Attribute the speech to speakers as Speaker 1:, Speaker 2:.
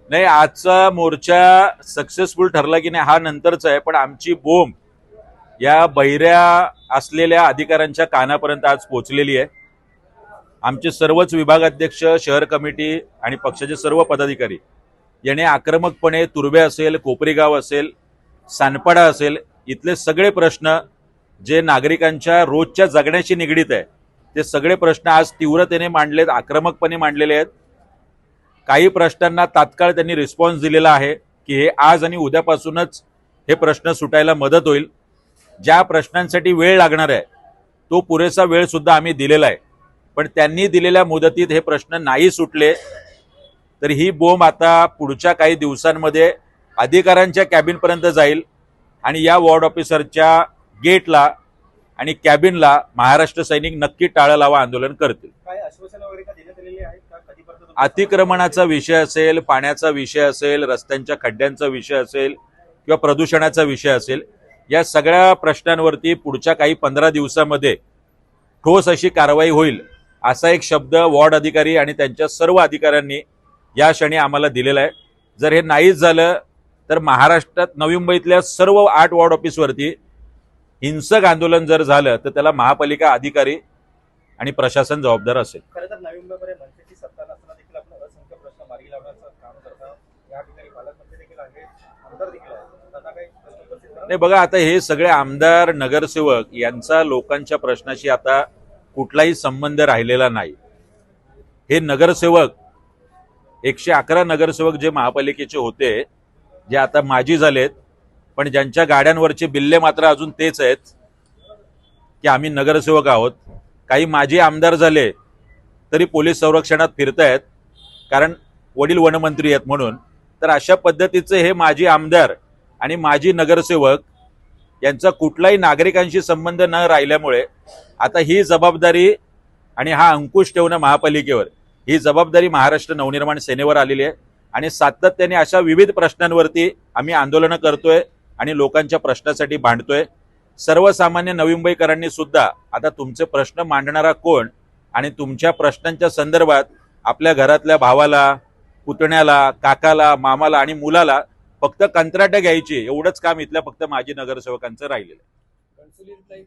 Speaker 1: नाही, आजचा मोर्चा सक्सेसफुल ठरला की नाही हा नंतरचा आहे, पण आमची बोंब या बहिऱ्या असलेल्या अधिकाऱ्यांच्या कानापर्यंत आज पोहोचलेली आहे. आमचे सर्वच विभागाध्यक्ष, शहर कमिटी आणि पक्षाचे सर्व पदाधिकारी याने आक्रमकपणे तुर्भे असेल, कोपरीगाव असेल, सानपाडा असेल, इथले सगळे प्रश्न जे नागरिकांच्या रोजच्या जगण्याशी निगडीत आहे ते सगळे प्रश्न आज तीव्रतेने मांडलेत, आक्रमकपणे मांडलेले आहेत. काही प्रश्नांना तात्काळ त्यांनी रिस्पॉन्स दिलेला आहे की हे आज आणि उद्यापासूनच हे प्रश्न सुटायला मदत होईल. ज्या प्रश्नांसाठी वेळ लागणार आहे तो पुरेसा वेळ सुद्धा आम्ही दिलेला आहे, पण त्यांनी दिलेल्या मुदतीत हे प्रश्न नाही सुटले तर ही बोंब आता पुढच्या काही दिवसांमध्ये अधिकाऱ्यांच्या कॅबिनपर्यंत जाईल आणि या वॉर्ड ऑफिसरच्या गेटला आणि कॅबिनला महाराष्ट्र सैनिक नक्की टाळं लावा आंदोलन करतील. अतिक्रमणाचा विषय असेल, पाण्याचा विषय असेल, रस्त्यांच्या खड्ड्यांचा विषय असेल किंवा प्रदूषणाचा विषय असेल, या सगळ्या प्रश्नांवरती पुढच्या काही 15 दिवसामध्ये ठोस अशी कारवाई होईल असा एक शब्द वॉर्ड अधिकारी आणि त्यांच्या सर्व अधिकाऱ्यांनी या क्षणी आम्हाला दिलेला आहे. जर हे नाहीच झालं तर महाराष्ट्रात नवी मुंबईतल्या सर्व 8 वॉर्ड ऑफिसवरती हिंसक आंदोलन जर झालं तर त्याला महापालिका अधिकारी आणि प्रशासन जबाबदार असेल.
Speaker 2: खरं तर नवी मुंबईमध्ये मनसेची सत्ता नसताना देखील आपण असंख्य प्रश्न मार्गी लावण्याचं काम करता. या ठिकाणी पालकमंत्री देखील आहेत, आमदार देखील आहेत. त्यांना काही
Speaker 1: नाही, बघा आता हे सगळे आमदार, नगरसेवक यांचा लोकांच्या प्रश्नाशी आता कुठलाही संबंध राहिलेला नाही. हे नगरसेवक 111 नगरसेवक जे महापालिकेचे होते, जे आता माजी झालेत, पण ज्यांच्या गाड्यांवरचे बिल्ले मात्र अजून तेच आहेत की आम्ही नगरसेवक आहोत. काही माजी आमदार झाले तरी पोलीस संरक्षणात फिरतायत कारण वडील वनमंत्री आहेत म्हणून. तर अशा पद्धतीचे हे माजी आमदार आणि माजी नगरसेवक यांचा कुठलाही नागरिकांशी संबंध न राहिल्यामुळे आता ही जबाबदारी आणि हा अंकुश ठेवणं महापालिकेवर, ही जबाबदारी महाराष्ट्र नवनिर्माण सेनेवर आलेली आहे आणि सातत्याने अशा विविध प्रश्नांवरती आम्ही आंदोलनं करतोय आणि लोकांच्या प्रश्नासाठी भांडतोय. सर्वसामान्य नवी मुंबईकरांनी सुद्धा आता तुमचे प्रश्न मांडणारा कोण आणि तुमच्या प्रश्नांच्या संदर्भात आपल्या घरातल्या भावाला, पुतण्याला, काकाला, मामाला आणि मुलाला फक्त कंत्राट घ्यायची एवढंच काम इथल्या फक्त माजी नगरसेवकांचं राहिलेलं आहे.